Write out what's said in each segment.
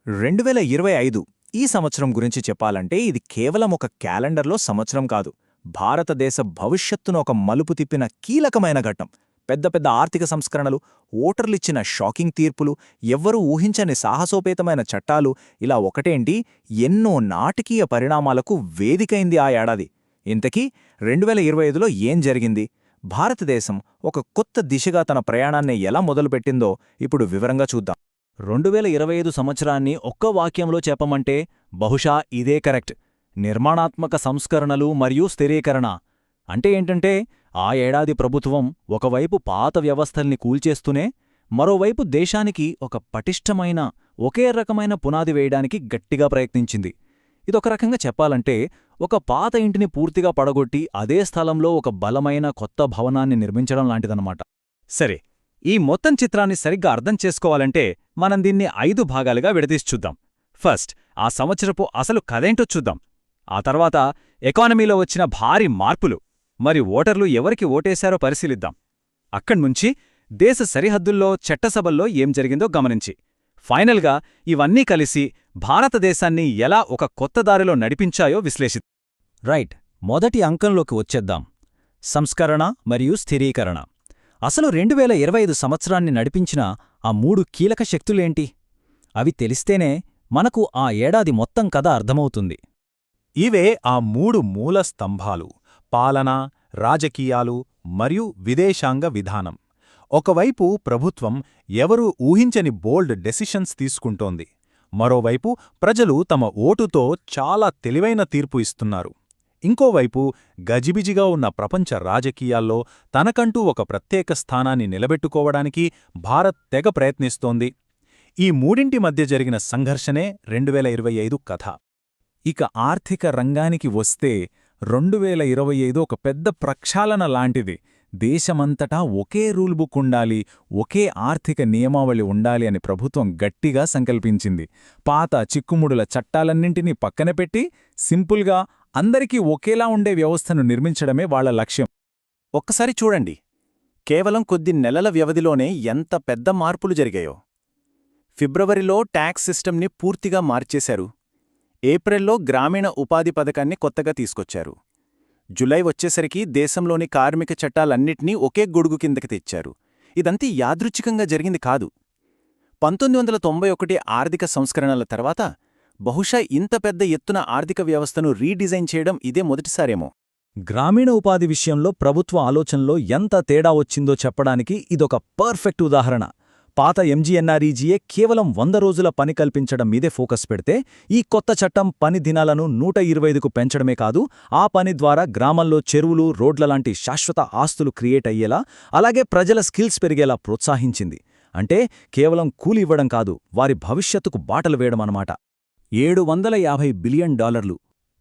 2025 ఈ సంవత్సరం గురించి చెప్పాలంటే ఇది కేవలం ఒక క్యాలెండర్లో సంవత్సరం కాదు. భారతదేశ భవిష్యత్తును ఒక మలుపు తిప్పిన కీలకమైన ఘట్టం. పెద్ద పెద్ద ఆర్థిక సంస్కరణలు, ఓటర్లిచ్చిన షాకింగ్ తీర్పులు, ఎవ్వరూ ఊహించని సాహసోపేతమైన చట్టాలు, ఇలా ఒకటేంటి ఎన్నో నాటకీయ పరిణామాలకు వేదికైంది ఆ ఏడాది. ఇంతకీ 2025లో ఏం జరిగింది? భారతదేశం ఒక కొత్త దిశగా తన ప్రయాణాన్ని ఎలా మొదలుపెట్టిందో ఇప్పుడు వివరంగా చూద్దాం. 2025 సంవత్సరాన్ని ఒక్క వాక్యంలో చెప్పమంటే బహుశా ఇదే కరెక్ట్. నిర్మాణాత్మక సంస్కరణలు మరియు స్థిరీకరణ. అంటే ఏంటంటే ఆ ఏడాది ప్రభుత్వం ఒకవైపు పాత వ్యవస్థల్ని కూల్చేస్తూనే మరోవైపు దేశానికి ఒక పటిష్టమైన ఒకే రకమైన పునాది వేయడానికి గట్టిగా ప్రయత్నించింది. ఇదొక రకంగా చెప్పాలంటే ఒక పాత ఇంటిని పూర్తిగా పడగొట్టి అదే స్థలంలో ఒక బలమైన కొత్త భవనాన్ని నిర్మించడం లాంటిదన్నమాట. సరే, ఈ మొత్తం చిత్రాన్ని సరిగ్గా అర్థం చేసుకోవాలంటే మనం దీన్ని 5 భాగాలుగా విడదీసి చూద్దాం. ఫస్ట్, ఆ సంవత్సరపు అసలు కథేంటో చూద్దాం. ఆ తర్వాత ఎకానమీలో వచ్చిన భారీ మార్పులు మరి ఓటర్లు ఎవరికి ఓటేశారో పరిశీలిద్దాం. అక్కడ్నుంచి దేశ సరిహద్దుల్లో చట్టసభల్లో ఏం జరిగిందో గమనించి ఫైనల్గా ఇవన్నీ కలిసి భారతదేశాన్ని ఎలా ఒక కొత్త దారిలో నడిపించాయో విశ్లేషిద్దాం. రైట్, మొదటి అంకంలోకి వచ్చేద్దాం. సంస్కరణ మరియు స్థిరీకరణ. అసలు 2025 సంవత్సరాన్ని నడిపించిన ఆ 3 కీలక శక్తులేంటి? అవి తెలిస్తేనే మనకు ఆ ఏడాది మొత్తం కథ అర్థమవుతుంది. ఇవే ఆ 3 మూల స్తంభాలు: పాలన, రాజకీయాలు మరియు విదేశాంగ విధానం. ఒకవైపు ప్రభుత్వం ఎవరూ ఊహించని బోల్డ్ డెసిషన్స్ తీసుకుంటోంది. మరోవైపు ప్రజలు తమ ఓటుతో చాలా తెలివైన తీర్పు ఇస్తున్నారు. ఇంకోవైపు గజిబిజిగా ఉన్న ప్రపంచ రాజకీయాల్లో తనకంటూ ఒక ప్రత్యేక స్థానాన్ని నిలబెట్టుకోవడానికి భారత్ తెగ ప్రయత్నిస్తోంది. ఈ మూడింటి మధ్య జరిగిన సంఘర్షణే 2025 కథ. ఇక ఆర్థిక రంగానికి వస్తే 2025 ఒక పెద్ద ప్రక్షాళన లాంటిది. దేశమంతటా ఒకే రూల్ బుక్ ఉండాలి, ఒకే ఆర్థిక నియమావళి ఉండాలి అని ప్రభుత్వం గట్టిగా సంకల్పించింది. పాత చిక్కుముడుల చట్టాలన్నింటినీ పక్కన పెట్టి సింపుల్గా అందరికీ ఒకేలా ఉండే వ్యవస్థను నిర్మించడమే వాళ్ల లక్ష్యం. ఒక్కసారి చూడండి, కేవలం కొద్ది నెలల వ్యవధిలోనే ఎంత పెద్ద మార్పులు జరిగాయో. ఫిబ్రవరిలో ట్యాక్స్ సిస్టమ్ని పూర్తిగా మార్చేశారు. ఏప్రిల్లో గ్రామీణ ఉపాధి పథకాన్ని కొత్తగా తీసుకొచ్చారు. జులై వచ్చేసరికి దేశంలోని కార్మిక చట్టాలన్నిటినీ ఒకే గొడుగు కిందకి తెచ్చారు. ఇదంతా యాదృచ్ఛికంగా జరిగింది కాదు. 1991 ఆర్థిక సంస్కరణల తర్వాత బహుశా ఇంత పెద్ద ఎత్తున ఆర్థిక వ్యవస్థను రీడిజైన్ చేయడం ఇదే మొదటిసారేమో. గ్రామీణ ఉపాధి విషయంలో ప్రభుత్వ ఆలోచనలో ఎంత తేడా వచ్చిందో చెప్పడానికి ఇదొక పర్ఫెక్ట్ ఉదాహరణ. పాత ఎంజీఎన్ఆర్ఈజీఏ కేవలం 100 రోజుల పని కల్పించడం మీదే ఫోకస్ పెడితే ఈ కొత్త చట్టం పని దినాలను 125కు పెంచడమే కాదు, ఆ పని ద్వారా గ్రామాల్లో చెరువులు, రోడ్లలాంటి శాశ్వత ఆస్తులు క్రియేట్ అయ్యేలా, అలాగే ప్రజల స్కిల్స్ పెరిగేలా ప్రోత్సహించింది. అంటే కేవలం కూలి ఇవ్వడం కాదు, వారి భవిష్యత్తుకు బాటలు వేయడమన్నమాట. $750 బిలియన్.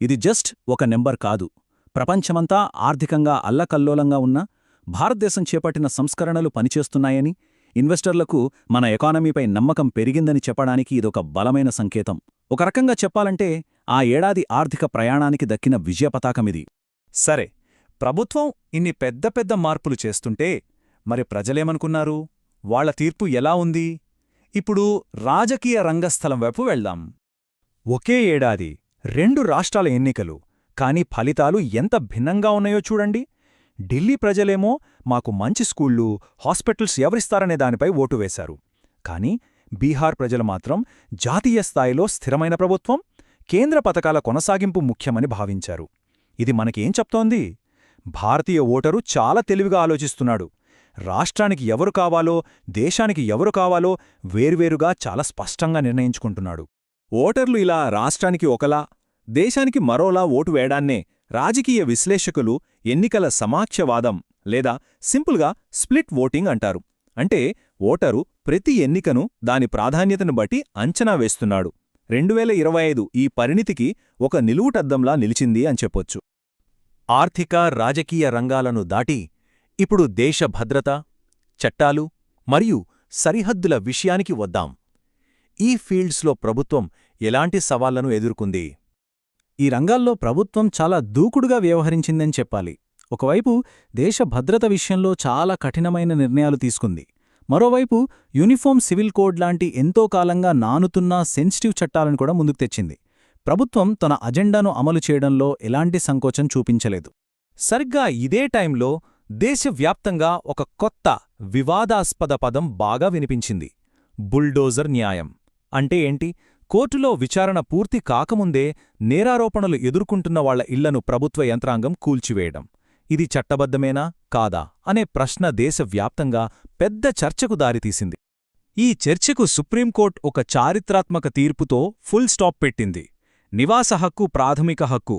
ఇది జస్ట్ ఒక నెంబర్ కాదు. ప్రపంచమంతా ఆర్థికంగా అల్లకల్లోలంగా ఉన్న భారతదేశం చేపట్టిన సంస్కరణలు పనిచేస్తున్నాయని, ఇన్వెస్టర్లకు మన ఎకానమీపై నమ్మకం పెరిగిందని చెప్పడానికి ఇదొక బలమైన సంకేతం. ఒక రకంగా చెప్పాలంటే ఆ ఏడాది ఆర్థిక ప్రయాణానికి దక్కిన విజయపతాకమిది. సరే, ప్రభుత్వం ఇన్ని పెద్ద పెద్ద మార్పులు చేస్తుంటే మరి ప్రజలేమనుకున్నారు? వాళ్ల తీర్పు ఎలా ఉంది? ఇప్పుడు రాజకీయ రంగస్థలం వైపు వెళ్దాం. ఒకే ఏడాది 2 రాష్ట్రాల ఎన్నికలు, కానీ ఫలితాలు ఎంత భిన్నంగా ఉన్నాయో చూడండి. ఢిల్లీ ప్రజలేమో మాకు మంచి స్కూళ్ళు, హాస్పిటల్స్ ఎవరిస్తారనే దానిపై ఓటు వేశారు. కానీ బీహార్ ప్రజలు మాత్రం జాతీయ స్థాయిలో స్థిరమైన ప్రభుత్వం, కేంద్ర పథకాల కొనసాగింపు ముఖ్యమని భావించారు. ఇది మనకేం చెప్తోంది? భారతీయ ఓటరు చాలా తెలివిగా ఆలోచిస్తున్నాడు. రాష్ట్రానికి ఎవరు కావాలో, దేశానికి ఎవరు కావాలో వేర్వేరుగా చాలా స్పష్టంగా నిర్ణయించుకుంటున్నాడు. ఓటర్లు ఇలా రాష్ట్రానికి ఒకలా, దేశానికి మరోలా ఓటు వేయడాన్నే రాజకీయ విశ్లేషకులు ఎన్నికల సమాఖ్యవాదం లేదా సింపుల్గా స్ప్లిట్ ఓటింగ్ అంటారు. అంటే ఓటరు ప్రతి ఎన్నికను దాని ప్రాధాన్యతను బట్టి అంచనా వేస్తున్నాడు. 2025 ఈ పరిణితికి ఒక నిలువుటద్దంలా నిలిచింది అని చెప్పొచ్చు. ఆర్థిక, రాజకీయ రంగాలను దాటి ఇప్పుడు దేశ భద్రత, చట్టాలు మరియు సరిహద్దుల విషయానికి వద్దాం. ఈ ఫీల్డ్స్లో ప్రభుత్వం ఎలాంటి సవాళ్లను ఎదుర్కొంది? ఈ రంగాల్లో ప్రభుత్వం చాలా దూకుడుగా వ్యవహరించిందని చెప్పాలి. ఒకవైపు దేశ భద్రత విషయంలో చాలా కఠినమైన నిర్ణయాలు తీసుకుంది. మరోవైపు యూనిఫామ్ సివిల్ కోడ్ లాంటి ఎంతో కాలంగా నానుతున్న సెన్సిటివ్ చట్టాలను కూడా ముందుకు తెచ్చింది. ప్రభుత్వం తన అజెండాను అమలు చేయడంలో ఎలాంటి సంకోచం చూపించలేదు. సరిగ్గా ఇదే టైంలో దేశవ్యాప్తంగా ఒక కొత్త వివాదాస్పద పదం బాగా వినిపించింది: బుల్డోజర్ న్యాయం. అంటే ఏంటి? కోర్టులో విచారణ పూర్తి కాకముందే నేరారోపణలు ఎదుర్కొంటున్న వాళ్ల ఇళ్లను ప్రభుత్వ యంత్రాంగం కూల్చివేయడం. ఇది చట్టబద్ధమేనా కాదా అనే ప్రశ్న దేశవ్యాప్తంగా పెద్ద చర్చకు దారితీసింది. ఈ చర్చకు సుప్రీంకోర్టు ఒక చారిత్రాత్మక తీర్పుతో ఫుల్ స్టాప్ పెట్టింది. నివాస హక్కు ప్రాథమిక హక్కు.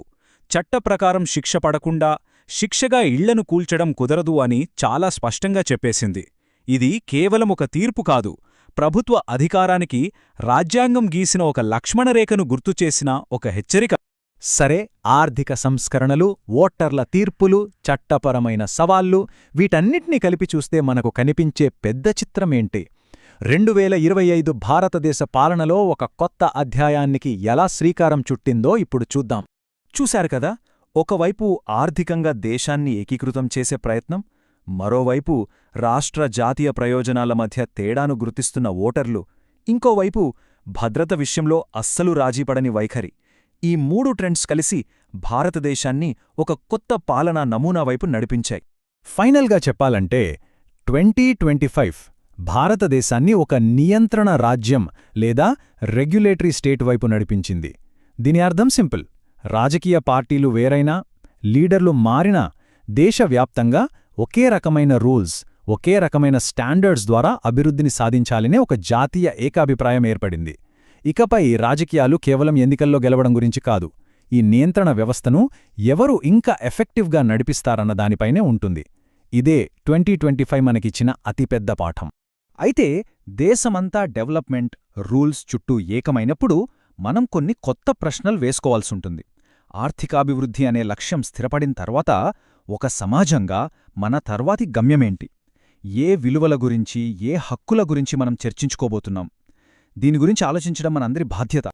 చట్టప్రకారం శిక్ష పడకుండా శిక్షగా ఇళ్లను కూల్చడం కుదరదు అని చాలా స్పష్టంగా చెప్పేసింది. ఇది కేవలం ఒక తీర్పు కాదు, ప్రభుత్వ అధికారానికి రాజ్యాంగం గీసిన ఒక లక్ష్మణరేఖను గుర్తుచేసిన ఒక హెచ్చరిక. సరే, ఆర్థిక సంస్కరణలు, ఓటర్ల తీర్పులు, చట్టపరమైన సవాళ్లు, వీటన్నిటినీ కలిపి చూస్తే మనకు కనిపించే పెద్ద చిత్రమేంటి? 2025 భారతదేశ పాలనలో ఒక కొత్త అధ్యాయానికి ఎలా శ్రీకారం చుట్టిందో ఇప్పుడు చూద్దాం. చూశారు కదా, ఒకవైపు ఆర్థికంగా దేశాన్ని ఏకీకృతం చేసే ప్రయత్నం, మరోవైపు రాష్ట్ర జాతీయ ప్రయోజనాల మధ్య తేడాను గుర్తిస్తున్న ఓటర్లు, ఇంకోవైపు భద్రత విషయంలో అస్సలు రాజీపడని వైఖరి. ఈ మూడు ట్రెండ్స్ కలిసి భారతదేశాన్ని ఒక కొత్త పాలనా నమూనా వైపు నడిపించాయి. ఫైనల్గా చెప్పాలంటే 2025 భారతదేశాన్ని ఒక నియంత్రణ రాజ్యం లేదా రెగ్యులేటరీ స్టేట్ వైపు నడిపించింది. దీని అర్థం సింపుల్: రాజకీయ పార్టీలు వేరైనా, లీడర్లు మారినా, దేశవ్యాప్తంగా ఒకే రకమైన రూల్స్, ఒకే రకమైన స్టాండర్డ్స్ ద్వారా అభివృద్ధిని సాధించాలనే ఒక జాతీయ ఏకాభిప్రాయం ఏర్పడింది. ఇకపై రాజకీయాలు కేవలం ఎన్నికల్లో గెలవడం గురించి కాదు, ఈ నియంత్రణ వ్యవస్థను ఎవరు ఇంకా ఎఫెక్టివ్గా నడిపిస్తారన్న దానిపైనే ఉంటుంది. ఇదే 2025 మనకిచ్చిన అతిపెద్ద పాఠం. అయితే దేశమంతా డెవలప్మెంట్, రూల్స్ చుట్టూ ఏకమైనప్పుడు మనం కొన్ని కొత్త ప్రశ్నలు వేసుకోవాల్సుంటుంది. ఆర్థికాభివృద్ధి అనే లక్ష్యం స్థిరపడిన తర్వాత ఒక సమాజంగా మన తర్వాతి గమ్యమేంటి? ఏ విలువల గురించి, ఏ హక్కుల గురించి మనం చర్చించుకోబోతున్నాం? దీని గురించి ఆలోచించడం మనందరి బాధ్యత.